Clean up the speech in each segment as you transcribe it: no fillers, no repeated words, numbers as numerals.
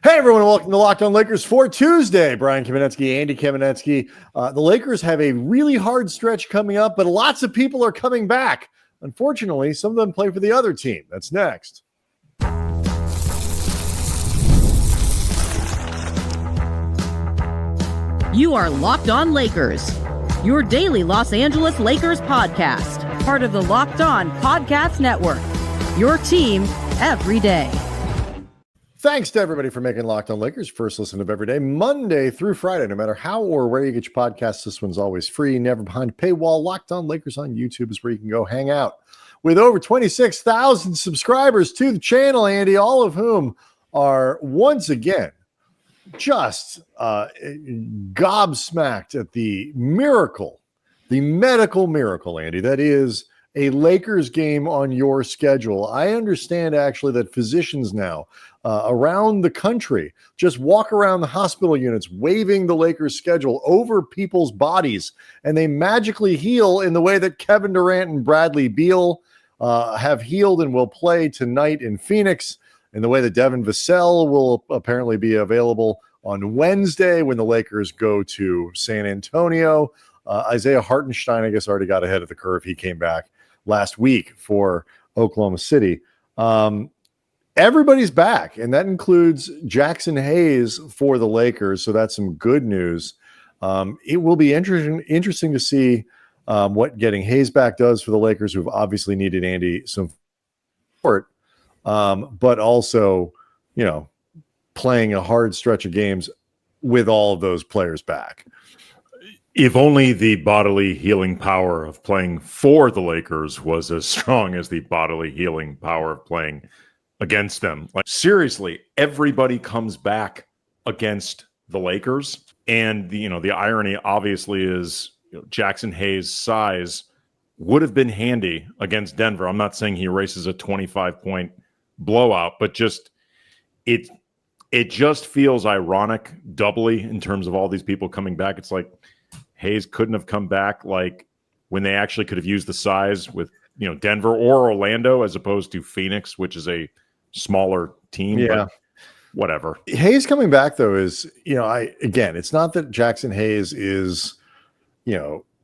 Hey, everyone, welcome to Locked On Lakers for Tuesday. Brian Kamenetsky, Andy Kamenetsky. The Lakers have a really hard stretch coming up, but lots of people are coming back. Unfortunately, some of them play for the other team. That's next. You are Locked On Lakers, your daily Los Angeles Lakers podcast, part of the Locked On Podcast Network, your team every day. Thanks to everybody for making Locked On Lakers first listen of every day, Monday through Friday. No matter how or where you get your podcasts, this one's always free, never behind a paywall. Locked On Lakers on YouTube is where you can go hang out with over 26,000 subscribers to the channel, Andy, all of whom are once again just gobsmacked at the miracle, the medical miracle, Andy, that is a Lakers game on your schedule. I understand actually that physicians now around the country just walk around the hospital units waving the Lakers schedule over people's bodies, and they magically heal in the way that Kevin Durant and Bradley Beal have healed and will play tonight in Phoenix, in the way that Devin Vassell will apparently be available on Wednesday when the Lakers go to San Antonio. Isaiah Hartenstein, I guess, already got ahead of the curve. He came back last week for Oklahoma City. Everybody's back, and that includes Jaxson Hayes for the Lakers, so that's some good news. It will be interesting to see what getting Hayes back does for the Lakers, who've obviously needed Andy some support, but also, playing a hard stretch of games with all of those players back. If only the bodily healing power of playing for the Lakers was as strong as the bodily healing power of playing against them. Like, seriously, everybody comes back against the Lakers. And the irony obviously is Jaxson Hayes' size would have been handy against Denver. I'm not saying he erases a 25-point blowout, but just it just feels ironic doubly in terms of all these people coming back. It's like Hayes couldn't have come back like when they actually could have used the size with Denver or Orlando as opposed to Phoenix, which is a smaller team. Yeah. But whatever. Hayes coming back though is, it's not that Jaxson Hayes is,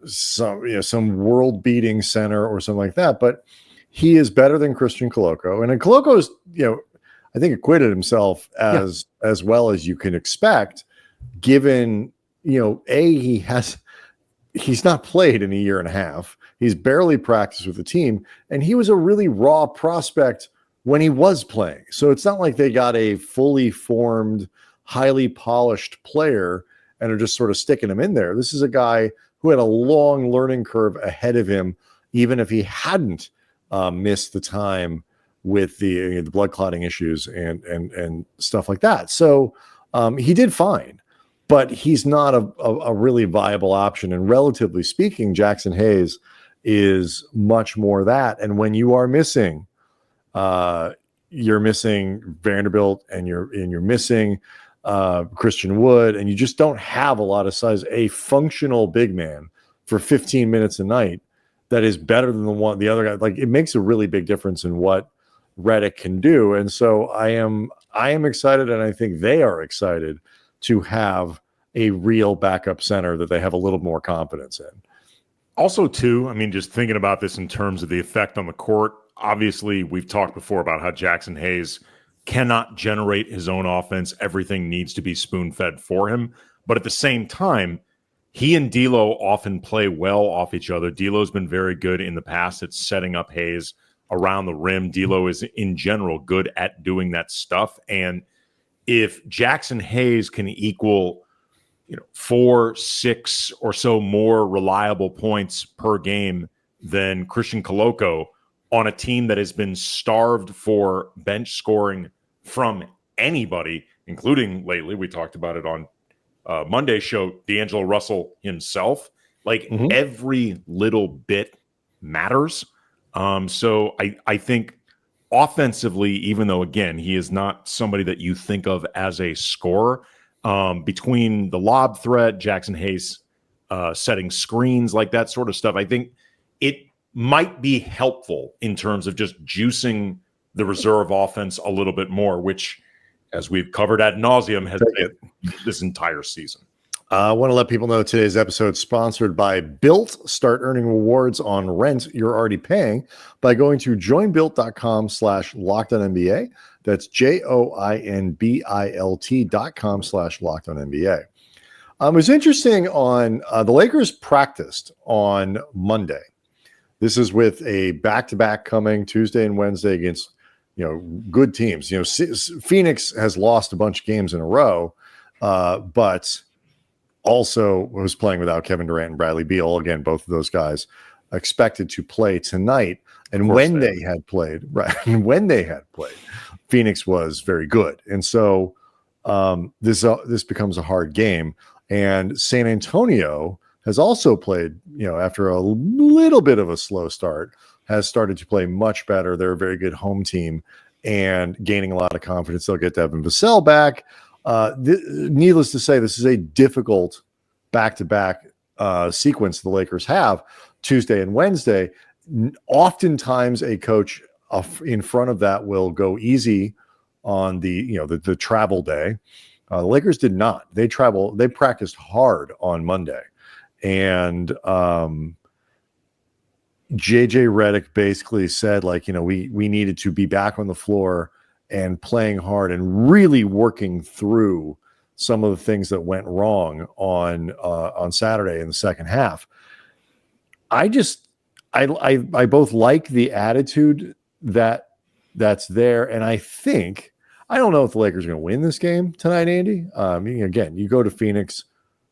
some world beating center or something like that, but he is better than Christian Koloko. And Koloko's, I think acquitted himself as well as you can expect, given, he's not played in a year and a half. He's barely practiced with the team, and he was a really raw prospect when he was playing. So it's not like they got a fully formed, highly polished player and are just sort of sticking him in there. This is a guy who had a long learning curve ahead of him, even if he hadn't missed the time with the blood clotting issues and stuff like that. So he did fine, but he's not a really viable option. And relatively speaking, Jaxson Hayes is much more that. And when you are missing, you're missing Vanderbilt and you're missing Christian Wood, and you just don't have a lot of size. A functional big man for 15 minutes a night that is better than the other guy. Like, it makes a really big difference in what Redick can do. And so I am excited, and I think they are excited to have a real backup center that they have a little more confidence in. Also, too, just thinking about this in terms of the effect on the court, obviously we've talked before about how Jaxson Hayes cannot generate his own offense. Everything needs to be spoon-fed for him. But at the same time, he and D'Lo often play well off each other. D'Lo's been very good in the past at setting up Hayes around the rim. D'Lo is, in general, good at doing that stuff. And if Jaxson Hayes can equal 4, 6 or so more reliable points per game than Christian Koloko on a team that has been starved for bench scoring from anybody, including lately, we talked about it on Monday's show, D'Angelo Russell himself. Like, every little bit matters. So I think offensively, even though, again, he is not somebody that you think of as a scorer, between the lob threat, Jaxson Hayes setting screens, like that sort of stuff, I think it might be helpful in terms of just juicing the reserve offense a little bit more, which as we've covered ad nauseum, has Take been this entire season. I want to let people know today's episode is sponsored by Built. Start earning rewards on rent you're already paying by going to joinbuilt.com/LockedOnNBA. That's joinbilt.com/LockedOnNBA. It was interesting on the Lakers practiced on Monday. This is with a back-to-back coming Tuesday and Wednesday against, good teams. Phoenix has lost a bunch of games in a row, but also was playing without Kevin Durant and Bradley Beal. Again, both of those guys expected to play tonight. And when they had played, Phoenix was very good. And so this becomes a hard game. And San Antonio has also played, after a little bit of a slow start, has started to play much better. They're a very good home team and gaining a lot of confidence. They'll get Devin Vassell back. Needless to say, this is a difficult back-to-back sequence the Lakers have, Tuesday and Wednesday. Oftentimes, a coach in front of that will go easy on the travel day. The Lakers did not. They practiced hard on Monday, and JJ Redick basically said, we needed to be back on the floor and playing hard and really working through some of the things that went wrong on Saturday in the second half. I both like the attitude that's there, and I don't know if the Lakers are going to win this game tonight, Andy. Again, you go to Phoenix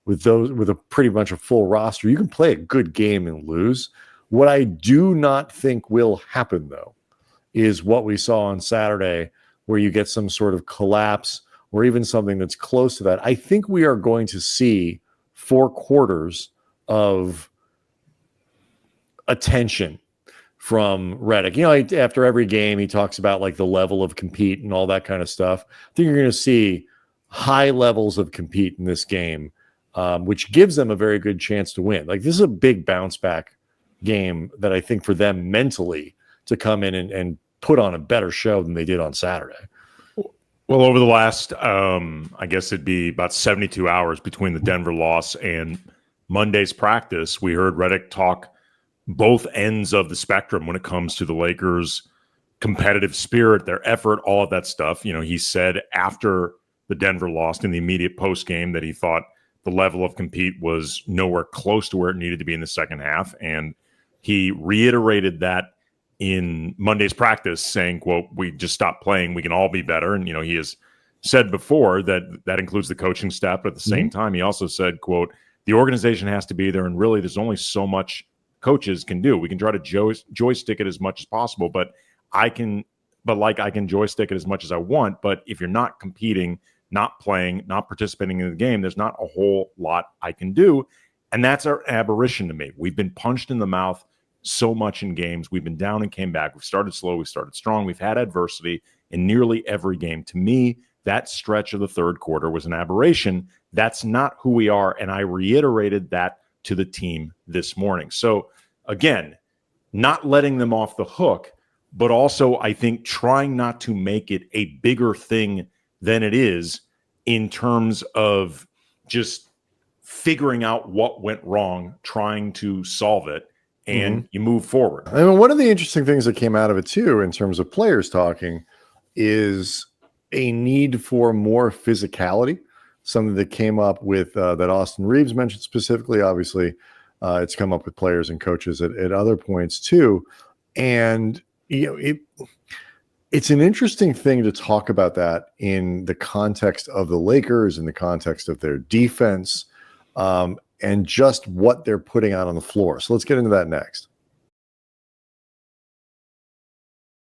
with a pretty much a full roster, you can play a good game and lose. What I do not think will happen, though, is what we saw on Saturday, where you get some sort of collapse or even something that's close to that. I think we are going to see 4 quarters of attention from Redick. After every game, he talks about the level of compete and all that kind of stuff. I think you're going to see high levels of compete in this game, which gives them a very good chance to win. This is a big bounce back game that I think for them mentally to come in and put on a better show than they did on Saturday. Well, over the last, I guess it'd be about 72 hours between the Denver loss and Monday's practice, we heard Redick talk both ends of the spectrum when it comes to the Lakers' competitive spirit, their effort, all of that stuff. He said after the Denver loss in the immediate post game that he thought the level of compete was nowhere close to where it needed to be in the second half. And he reiterated that in Monday's practice, saying, quote, "We just stopped playing. We can all be better." And, he has said before that includes the coaching staff. But at the same time, he also said, quote, "The organization has to be there. And really, there's only so much coaches can do. We can try to joystick it as much as possible, but I can joystick it as much as I want. But if you're not competing, not playing, not participating in the game, there's not a whole lot I can do." And that's our aberration to me. We've been punched in the mouth so much in games. We've been down and came back. We've started slow. We started strong. We've had adversity in nearly every game. To me, that stretch of the third quarter was an aberration. That's not who we are. And I reiterated that to the team this morning. So again, not letting them off the hook, but also I think trying not to make it a bigger thing than it is in terms of just figuring out what went wrong, trying to solve it, and you move forward. I mean, one of the interesting things that came out of it too, in terms of players talking, is a need for more physicality. Something that came up with that Austin Reaves mentioned specifically. Obviously, it's come up with players and coaches at other points too. And it's an interesting thing to talk about that in the context of the Lakers, in the context of their defense, and just what they're putting out on the floor. So let's get into that next.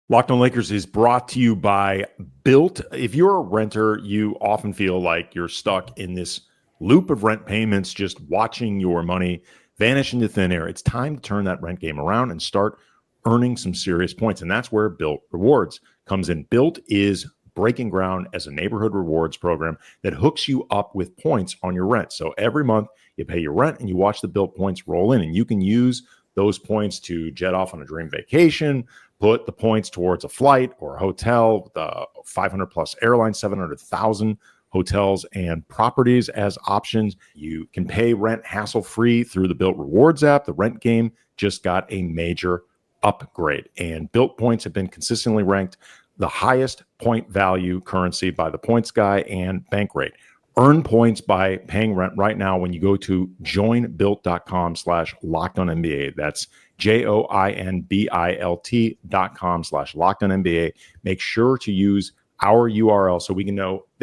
Locked On Lakers is brought to you by Built. If you're a renter, you often feel like you're stuck in this loop of rent payments, just watching your money vanish into thin air. It's time to turn that rent game around and start earning some serious points. And that's where Built Rewards comes in. Built is breaking ground as a neighborhood rewards program that hooks you up with points on your rent. So every month you pay your rent and you watch the Built points roll in, and you can use those points to jet off on a dream vacation, put the points towards a flight or a hotel, the 500 plus airlines, 700,000 hotels and properties as options. You can pay rent hassle-free through the Built Rewards app. The rent game just got a major upgrade, and Built points have been consistently ranked the highest point value currency by the Points Guy and Bankrate. Earn points by paying rent right now when you go to joinbuilt.com/LockedOnNBA. That's joinbilt.com/LockedOnNBA. Make sure to use our URL so they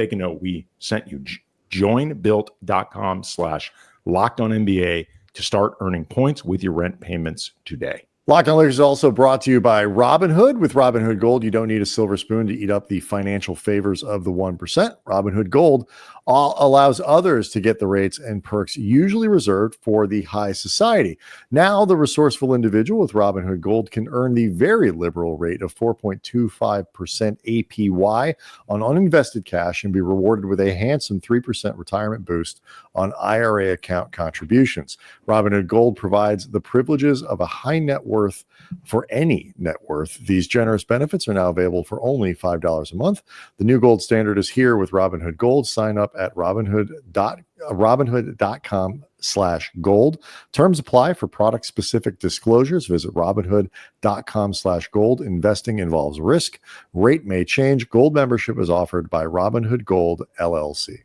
can know we sent you. Joinbuilt.com/LockedOnNBA to start earning points with your rent payments today. Locked On Lakers is also brought to you by Robinhood. With Robinhood Gold, you don't need a silver spoon to eat up the financial favors of the 1%. Robinhood Gold allows others to get the rates and perks usually reserved for the high society. Now, the resourceful individual with Robinhood Gold can earn the very liberal rate of 4.25% APY on uninvested cash and be rewarded with a handsome 3% retirement boost on IRA account contributions. Robinhood Gold provides the privileges of a high net worth for any net worth. These generous benefits are now available for only $5 a month. The new gold standard is here with Robinhood Gold. Sign up at robinhood.com/gold. Terms apply for product specific disclosures. Visit robinhood.com/gold. Investing involves risk. Rate may change. Gold membership is offered by Robinhood Gold LLC.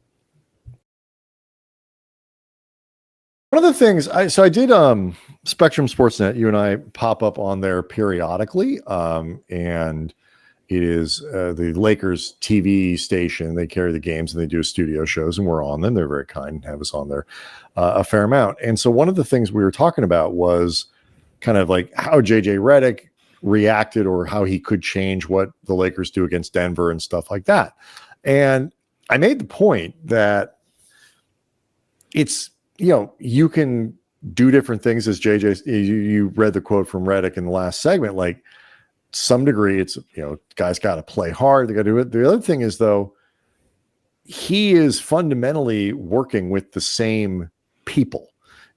One of the things I did Spectrum Sportsnet, you and I pop up on there periodically, and it is the Lakers TV station. They carry the games and they do studio shows, and we're on them. They're very kind and have us on there a fair amount. And so one of the things we were talking about was kind of like how JJ Redick reacted or how he could change what the Lakers do against Denver and stuff like that. And I made the point that it's, you can do different things, as JJ, you read the quote from Redick in the last segment, like some degree it's, guys got to play hard. They got to do it. The other thing is, though, he is fundamentally working with the same people.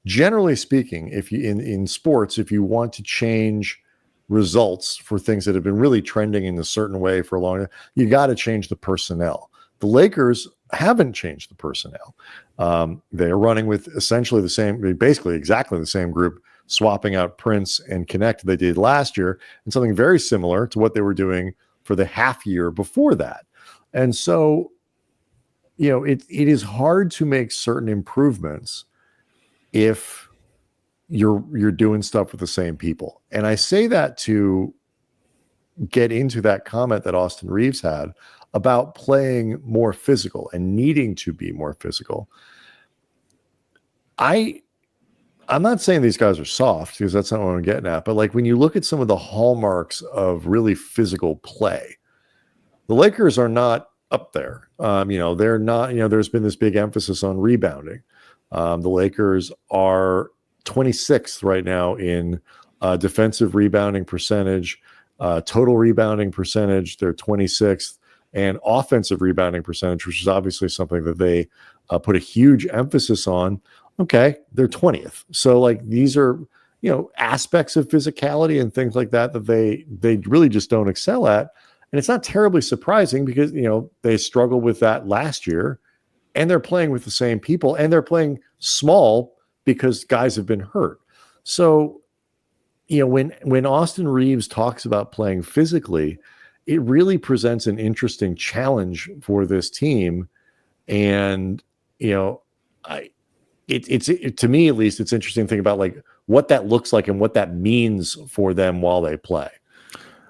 Generally speaking, if you in sports, if you want to change results for things that have been really trending in a certain way for a long time, you got to change the personnel. The Lakers haven't changed the personnel. They're running with essentially the same, basically exactly the same group, swapping out Prince and Knecht they did last year, and something very similar to what they were doing for the half year before that. And so, it is hard to make certain improvements if you're doing stuff with the same people. And I say that to get into that comment that Austin Reaves had about playing more physical and needing to be more physical. I'm not saying these guys are soft, because that's not what I'm getting at. But like when you look at some of the hallmarks of really physical play, the Lakers are not up there. They're not, there's been this big emphasis on rebounding. The Lakers are 26th right now in defensive rebounding percentage, total rebounding percentage. They're 26th, and offensive rebounding percentage, which is obviously something that they put a huge emphasis on. Okay, they're 20th. So like these are, aspects of physicality and things like that they really just don't excel at. And it's not terribly surprising because, they struggled with that last year, and they're playing with the same people, and they're playing small because guys have been hurt. So, when Austin Reaves talks about playing physically, it really presents an interesting challenge for this team. And, to me, at least, it's interesting to think about like what that looks like and what that means for them while they play.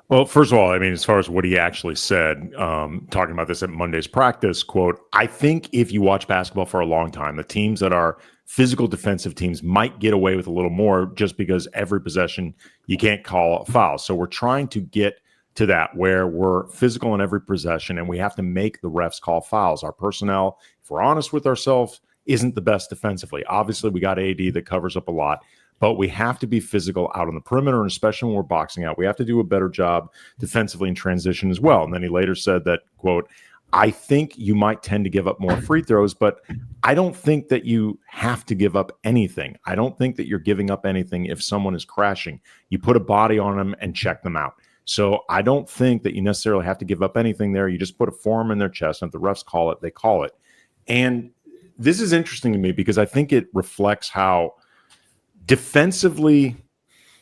Well, first of all, as far as what he actually said, talking about this at Monday's practice, quote, I think if you watch basketball for a long time, the teams that are physical defensive teams might get away with a little more just because every possession you can't call a foul. So we're trying to get to that where we're physical in every possession and we have to make the refs call fouls. Our personnel, if we're honest with ourselves, isn't the best defensively. Obviously, we got AD that covers up a lot, but we have to be physical out on the perimeter, and especially when we're boxing out. We have to do a better job defensively in transition as well. And then he later said that, quote, I think you might tend to give up more free throws, but I don't think that you have to give up anything. I don't think that you're giving up anything if someone is crashing. You put a body on them and check them out. So I don't think that you necessarily have to give up anything there. You just put a form in their chest, and if the refs call it, they call it. And this is interesting to me because I think it reflects how defensively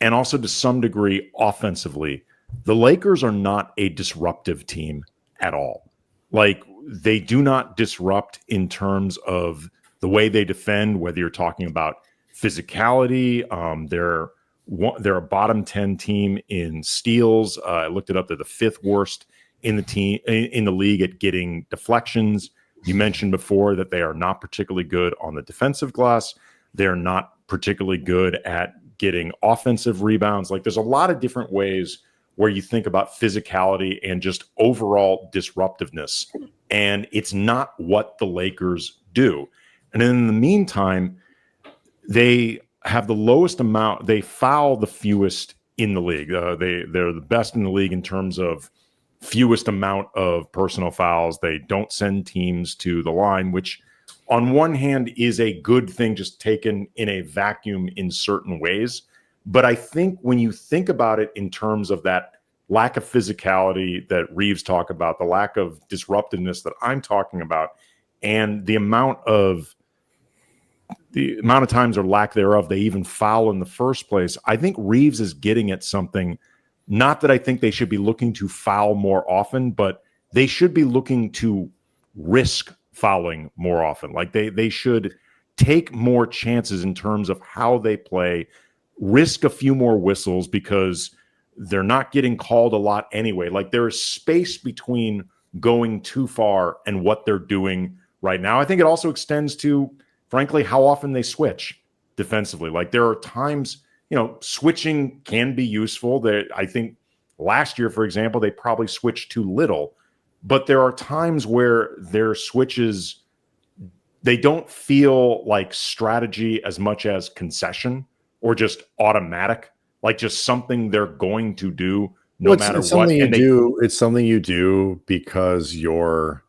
and also to some degree offensively, the Lakers are not a disruptive team at all. Like, they do not disrupt in terms of the way they defend, whether you're talking about physicality. They're a bottom 10 team in steals. I looked it up. They're the 5th worst in the league at getting deflections. You mentioned before that they are not particularly good on the defensive glass. They're not particularly good at getting offensive rebounds. Like, there's a lot of different ways where you think about physicality and just overall disruptiveness. And it's not what the Lakers do. And in the meantime, they have the lowest amount. They foul the fewest in the league. They're the best in the league in terms of fewest amount of personal fouls. They don't send teams to the line, which on one hand is a good thing, just taken in a vacuum in certain ways. But I think when you think about it in terms of that lack of physicality that Reaves talked about, the lack of disruptiveness that I'm talking about, and the amount of times or lack thereof they even foul in the first place, I think Reaves is getting at something. Not that I think they should be looking to foul more often, but they should be looking to risk fouling more often. Like, they should take more chances in terms of how they play, risk a few more whistles because they're not getting called a lot anyway. Like, there is space between going too far and what they're doing right now. I think it also extends to, frankly, how often they switch defensively. Like, there are times, switching can be useful. I think last year, for example, they probably switched too little. But there are times where their switches, they don't feel like strategy as much as concession or just automatic, like just something they're going to do matter it's what. It's something you do because your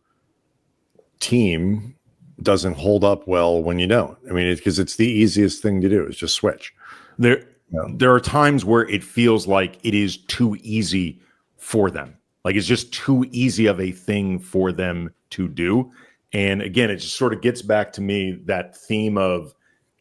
team doesn't hold up well when you don't. I mean, because it's the easiest thing to do is just switch. There are times where it feels like it is too easy for them. Like, it's just too easy of a thing for them to do. And again, it just sort of gets back to me that theme of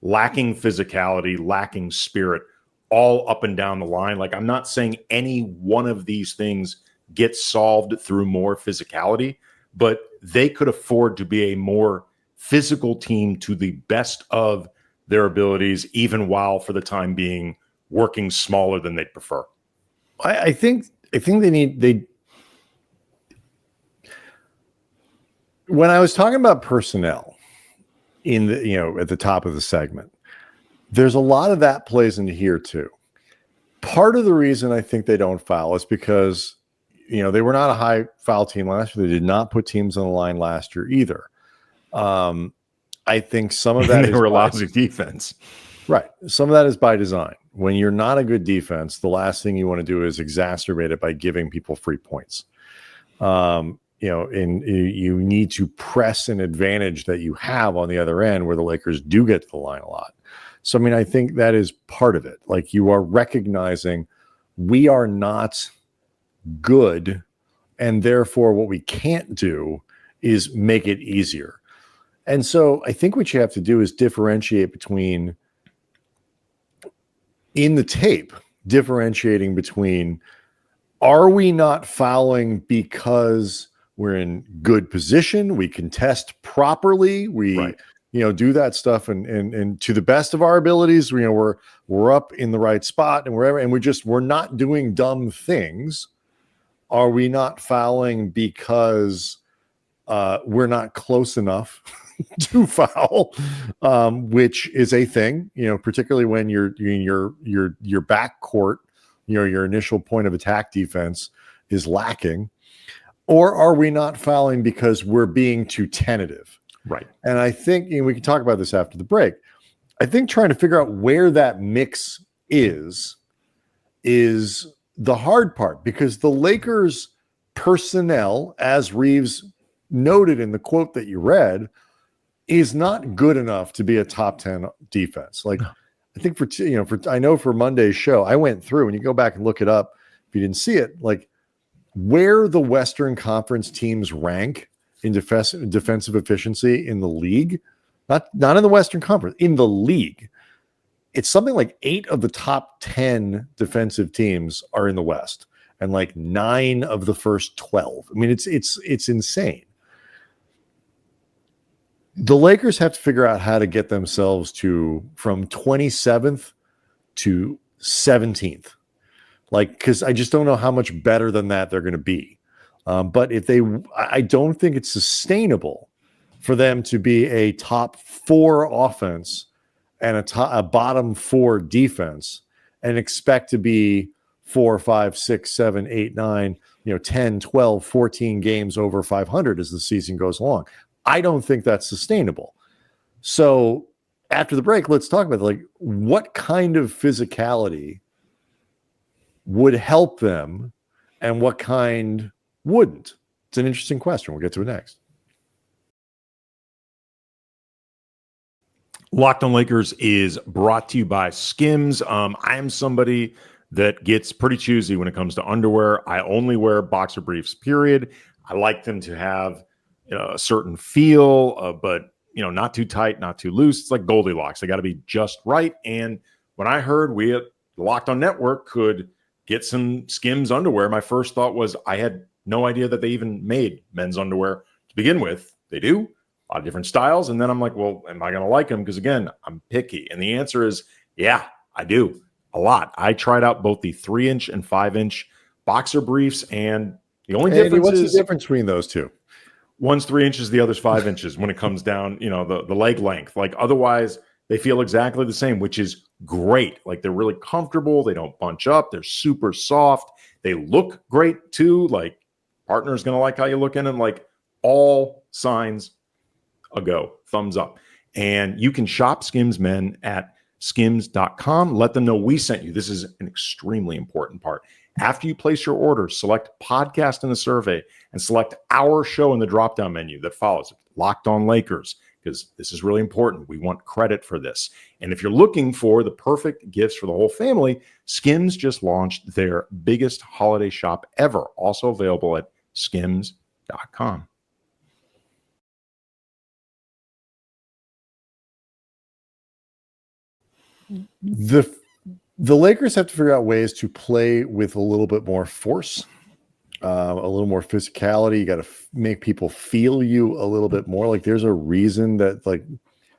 lacking physicality, lacking spirit, all up and down the line. Like, I'm not saying any one of these things gets solved through more physicality, but they could afford to be a more physical team to the best of their abilities, even while for the time being working smaller than they'd prefer. I think they when I was talking about personnel in the, at the top of the segment, there's a lot of that plays into here too. Part of the reason I think they don't foul is because, they were not a high foul team last year. They did not put teams on the line last year either. I think some of that they were a lousy defense. Right. Some of that is by design. When you're not a good defense, the last thing you want to do is exacerbate it by giving people free points. And you need to press an advantage that you have on the other end where the Lakers do get to the line a lot. So, I mean, I think that is part of it. Like, you are recognizing we are not good, and therefore what we can't do is make it easier. And so I think what you have to do is differentiate between, in the tape, differentiating between, are we not fouling because we're in good position, we contest properly, we right. Do that stuff and to the best of our abilities, we're up in the right spot and wherever, and we're not doing dumb things. Are we not fouling because we're not close enough to foul, which is a thing, particularly when your backcourt, your initial point of attack defense is lacking? Or are we not fouling because we're being too tentative? Right. And I think, we can talk about this after the break. I think trying to figure out where that mix is the hard part, because the Lakers personnel, as Reaves noted in the quote that you read, is not good enough to be a top 10 defense. Like, I think for Monday's show, I went through, and you go back and look it up, if you didn't see it, like where the Western Conference teams rank in defensive efficiency in the league, not in the Western Conference, in the league, it's something like 8 of the top 10 defensive teams are in the West, and like 9 of the first 12. I mean, it's insane. The Lakers have to figure out how to get themselves from 27th to 17th. Like, because I just don't know how much better than that they're going to be. But I don't think it's sustainable for them to be a top 4 offense and a bottom 4 defense and expect to be 4, 5, 6, 7, 8, 9, 10, 12, 14 games over 500 as the season goes along. I don't think that's sustainable. So after the break, let's talk about like what kind of physicality would help them and what kind wouldn't. It's an interesting question. We'll get to it next. Locked on Lakers is brought to you by Skims. I am somebody that gets pretty choosy when it comes to underwear. I only wear boxer briefs, period. I like them to have a certain feel, but not too tight, not too loose. It's like Goldilocks. They got to be just right. And when I heard we at Locked On Network could get some Skims underwear, my first thought was I had no idea that they even made men's underwear to begin with. They do a lot of different styles. And then I'm like, well, am I going to like them? Because again, I'm picky. And the answer is, yeah, I do a lot. I tried out both the 3-inch and 5-inch boxer briefs. And the only difference what's is the difference between those two? One's 3 inches, the other's 5 inches when it comes down, the leg length. Like otherwise they feel exactly the same, which is great. Like they're really comfortable. They don't bunch up. They're super soft. They look great too. Like partner's going to like how you look in them. Like all signs a go, thumbs up. And you can shop Skims Men at skims.com. Let them know we sent you. This is an extremely important part. After you place your order, select podcast in the survey and select our show in the drop-down menu that follows it, Locked On Lakers, because this is really important. We want credit for this. And if you're looking for the perfect gifts for the whole family, Skims just launched their biggest holiday shop ever, also available at skims.com. The Lakers have to figure out ways to play with a little bit more force, a little more physicality. You got to make people feel you a little bit more. Like there's a reason that like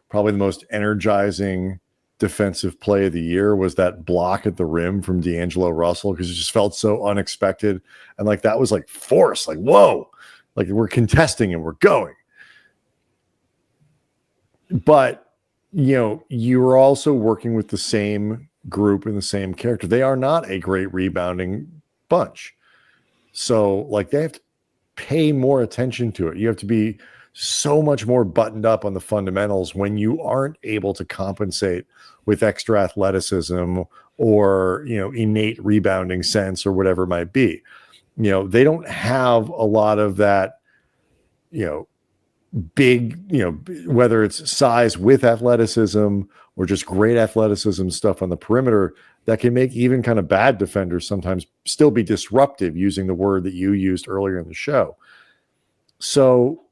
probably the most energizing defensive play of the year was that block at the rim from D'Angelo Russell, because it just felt so unexpected. And like that was like force, like, whoa, like we're contesting and we're going. But you're also working with the same group and the same character. They are not a great rebounding bunch. So like they have to pay more attention to it. You have to be so much more buttoned up on the fundamentals when you aren't able to compensate with extra athleticism or, innate rebounding sense or whatever it might be. They don't have a lot of that, big, whether it's size with athleticism or just great athleticism stuff on the perimeter that can make even kind of bad defenders sometimes still be disruptive, using the word that you used earlier in the show. So,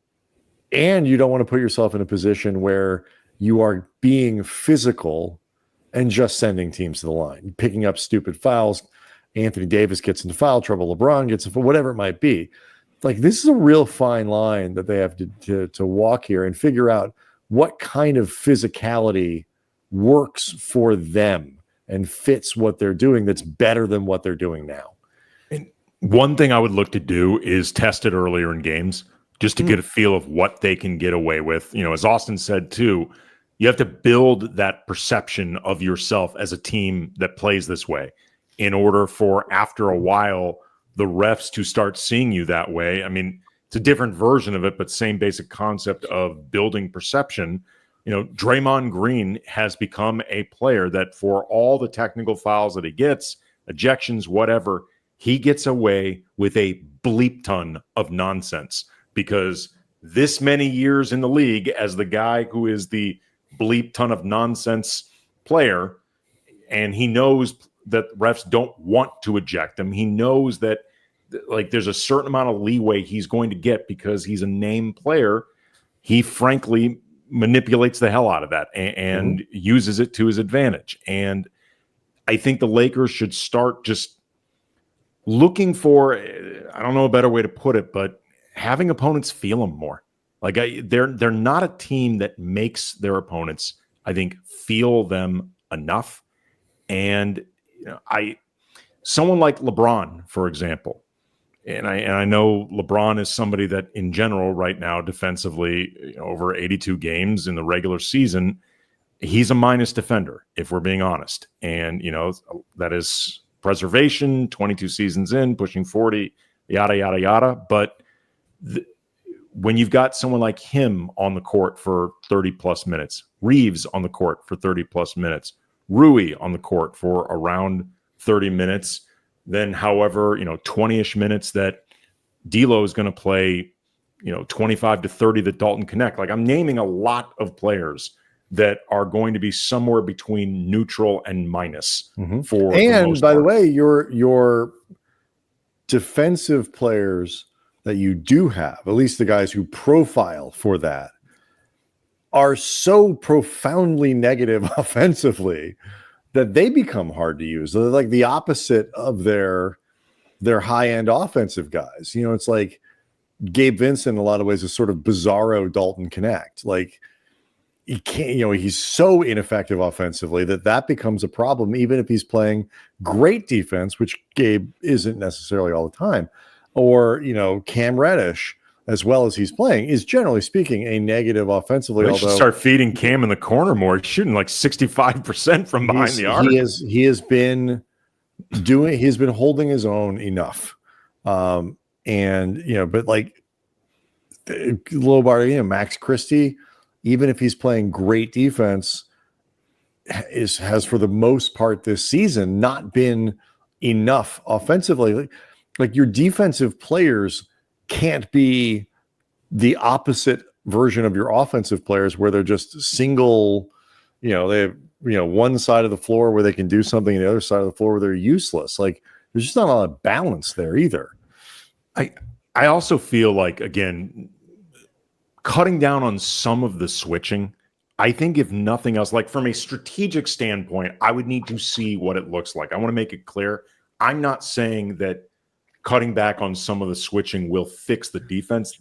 and you don't want to put yourself in a position where you are being physical and just sending teams to the line, picking up stupid fouls. Anthony Davis gets into foul trouble, LeBron gets into whatever it might be. Like this is a real fine line that they have to walk here and figure out what kind of physicality works for them and fits what they're doing that's better than what they're doing now. And one thing I would look to do is test it earlier in games just to get a feel of what they can get away with. As Austin said too, you have to build that perception of yourself as a team that plays this way in order for after a while the refs to start seeing you that way. I mean, it's a different version of it, but same basic concept of building perception. Draymond Green has become a player that for all the technical fouls that he gets, ejections, whatever, he gets away with a bleep ton of nonsense because this many years in the league as the guy who is the bleep ton of nonsense player, and he knows that refs don't want to eject him. He knows that like there's a certain amount of leeway he's going to get because he's a named player. He frankly manipulates the hell out of that and uses it to his advantage. And I think the Lakers should start just looking for, I don't know a better way to put it, but having opponents feel them more. Like they're not a team that makes their opponents, I think, feel them enough. And someone like LeBron, for example, and I know LeBron is somebody that in general right now defensively, over 82 games in the regular season, he's a minus defender, if we're being honest. And, that is preservation, 22 seasons in, pushing 40, yada, yada, yada. But when you've got someone like him on the court for 30 plus minutes, Reaves on the court for 30 plus minutes, Rui on the court for around 30 minutes, then however, 20-ish minutes that D'Lo is going to play, 25 to 30 that Dalton Knecht. Like I'm naming a lot of players that are going to be somewhere between neutral and minus for. And by the way, your defensive players that you do have, at least the guys who profile for that, are so profoundly negative offensively that they become hard to use. They're like the opposite of their high-end offensive guys. It's like Gabe Vincent in a lot of ways is sort of bizarro Dalton Knecht. Like he can't, he's so ineffective offensively that becomes a problem, even if he's playing great defense, which Gabe isn't necessarily all the time. Or, Cam Reddish, as well as he's playing, is generally speaking a negative offensively. They should start feeding Cam in the corner more. He's shooting like 65% from behind the arc. He's been holding his own enough. But like Lobar, Max Christie, even if he's playing great defense, has for the most part this season not been enough offensively. Like your defensive players can't be the opposite version of your offensive players where they're just single, they have, one side of the floor where they can do something and the other side of the floor where they're useless. Like there's just not a lot of balance there either. I also feel like, again, cutting down on some of the switching, I think if nothing else, like from a strategic standpoint, I would need to see what it looks like. I want to make it clear. I'm not saying that cutting back on some of the switching will fix the defense.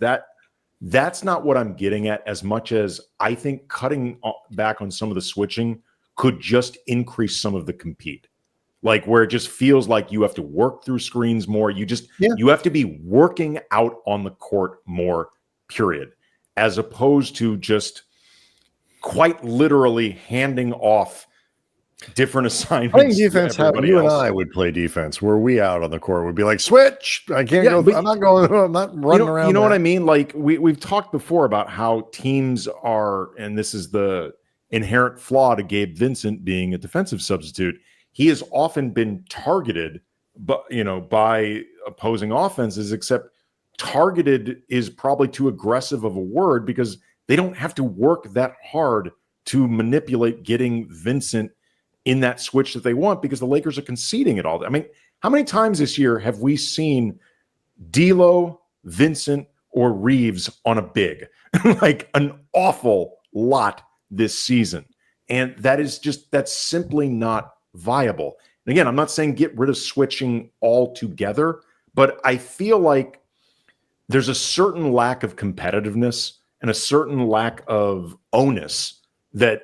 That's not what I'm getting at, as much as I think cutting back on some of the switching could just increase some of the compete. Like where it just feels like you have to work through screens more. You have to be working out on the court more, period, as opposed to just quite literally handing off different assignments. Playing defense, how you and I would play defense, where we out on the court would be like, switch. I can't go. I'm not going. I'm not running around. You know what I mean? Like we've talked before about how teams are, and this is the inherent flaw to Gabe Vincent being a defensive substitute. He has often been targeted, by opposing offenses. Except targeted is probably too aggressive of a word because they don't have to work that hard to manipulate getting Vincent in that switch that they want, because the Lakers are conceding it all. I mean, how many times this year have we seen D'Lo, Vincent, or Reaves on a big? Like an awful lot this season. And that's simply not viable. And again, I'm not saying get rid of switching altogether, but I feel like there's a certain lack of competitiveness and a certain lack of onus that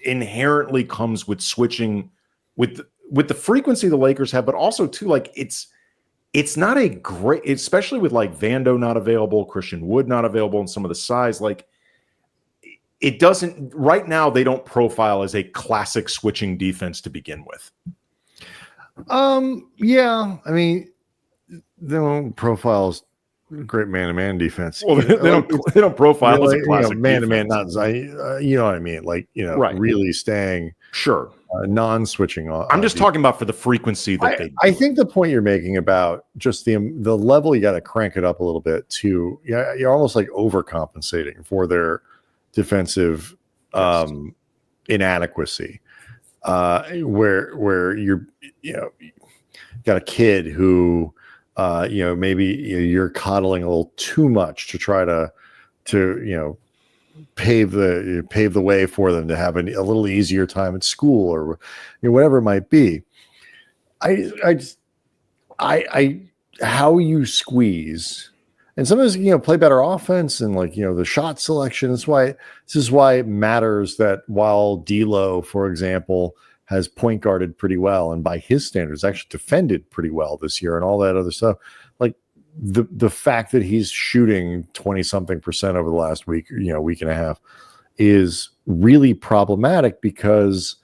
inherently comes with switching with the frequency the Lakers have, but also too, like it's not a great, especially with like Vando not available, Christian Wood not available, and some of the size, like it doesn't right now. They don't profile as a classic switching defense to begin with. Yeah, I mean, they don't profile as great man-to-man defense. Well, they don't profile as a classic man-to-man. Not you know what I mean, like right. Really staying non-switching. I'm just talking about for the frequency that I think the point you're making about just the level, you got to crank it up a little bit to. Yeah, you're almost like overcompensating for their defensive inadequacy. where you're, got a kid who, maybe you're coddling a little too much to try to pave the way for them to have a little easier time at school or whatever it might be. How you squeeze, and sometimes play better offense and the shot selection. This is why it matters that while D'Lo, for example, has point guarded pretty well and by his standards actually defended pretty well this year and all that other stuff, like the fact that he's shooting 20-something% over the last week and a half is really problematic, because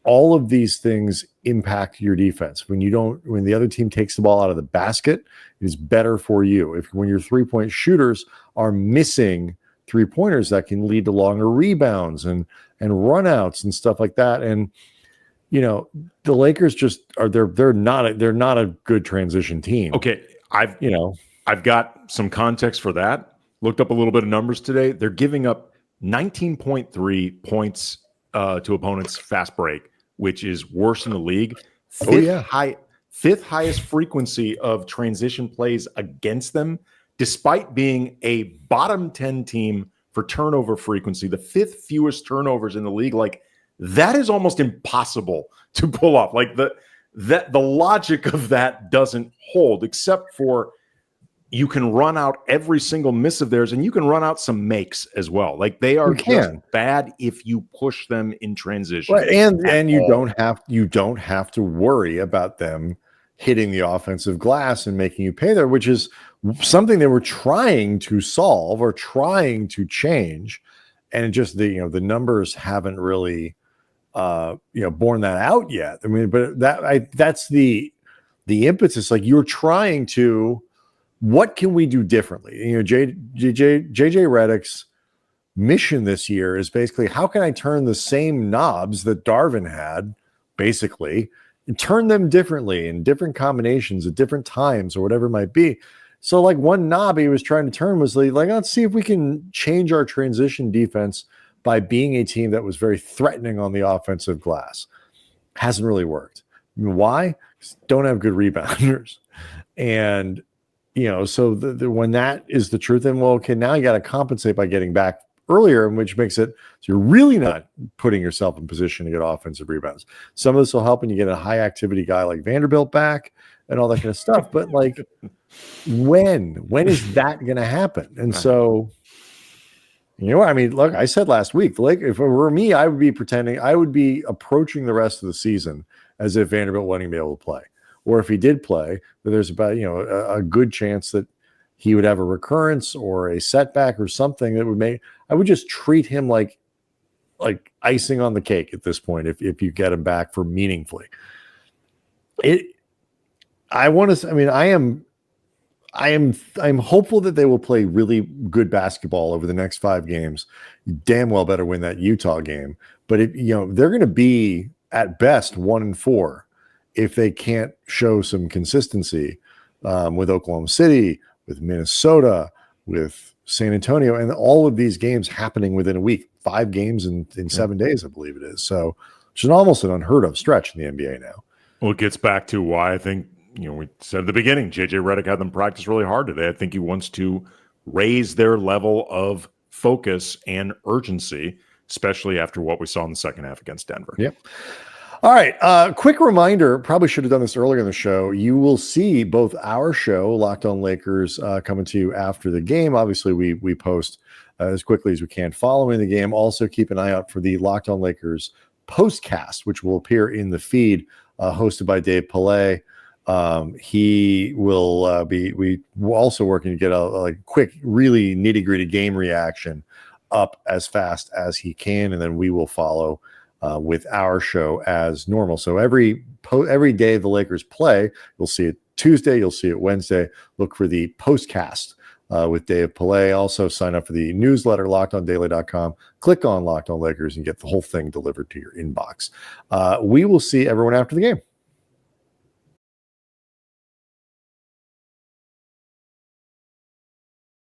all of these things impact your defense. When the other team takes the ball out of the basket, it is better for you. When your 3-point shooters are missing 3-pointers, that can lead to longer rebounds and runouts and stuff like that. And the Lakers just are they're not a good transition team. Okay, I've got some context for that. Looked up a little bit of numbers today. They're giving up 19.3 points to opponents fast break, which is worse in the league. Fifth highest frequency of transition plays against them, despite being a bottom 10 team for turnover frequency, the 5th fewest turnovers in the league. Like, that is almost impossible to pull off. Like the logic of that doesn't hold, except for you can run out every single miss of theirs, and you can run out some makes as well. Like, they are just bad if you push them in transition. Right. And you don't have to worry about them hitting the offensive glass and making you pay there, which is something they were trying to solve or trying to change. And just the numbers haven't really borne that out yet. I mean, but that's the impetus. Like, you're trying to, what can we do differently? JJ Redick's mission this year is basically, how can I turn the same knobs that Darvin had, basically, and turn them differently in different combinations at different times or whatever it might be. So one knob he was trying to turn was like, let's see if we can change our transition defense by being a team that was very threatening on the offensive glass. Hasn't really worked. I mean, why? Don't have good rebounders. And, so when that is the truth, then, well, okay, now you got to compensate by getting back earlier, which makes it so you're really not putting yourself in position to get offensive rebounds. Some of this will help when you get a high activity guy like Vanderbilt back and all that kind of stuff. But when is that going to happen? And so, I mean, look, I said last week, if it were me, I would be approaching the rest of the season as if Vanderbilt wasn't be able to play. Or if he did play, then there's about, a good chance that he would have a recurrence or a setback or something that would make, I would just treat him like icing on the cake at this point. If you get him back for meaningfully, I'm hopeful that they will play really good basketball over the next 5 games. You damn well better win that Utah game. But they're going to be at best 1-4 if they can't show some consistency with Oklahoma City, with Minnesota, with San Antonio, and all of these games happening within a week. 5 games in 7 days, I believe it is. So it's almost an unheard of stretch in the NBA now. Well, it gets back to why I think, we said at the beginning, JJ Redick had them practice really hard today. I think he wants to raise their level of focus and urgency, especially after what we saw in the second half against Denver. Yep. All right. Quick reminder, probably should have done this earlier in the show. You will see both our show, Locked On Lakers, coming to you after the game. Obviously, we post as quickly as we can following the game. Also, keep an eye out for the Locked On Lakers postcast, which will appear in the feed, hosted by Dave Pillay. He will we're also working to get a quick, really nitty-gritty game reaction up as fast as he can, and then we will follow with our show as normal. So every day the Lakers play, you'll see it Tuesday, you'll see it Wednesday. Look for the postcast with Dave Pillay. Also sign up for the newsletter, lockedondaily.com. Click on Locked On Lakers and get the whole thing delivered to your inbox. We will see everyone after the game.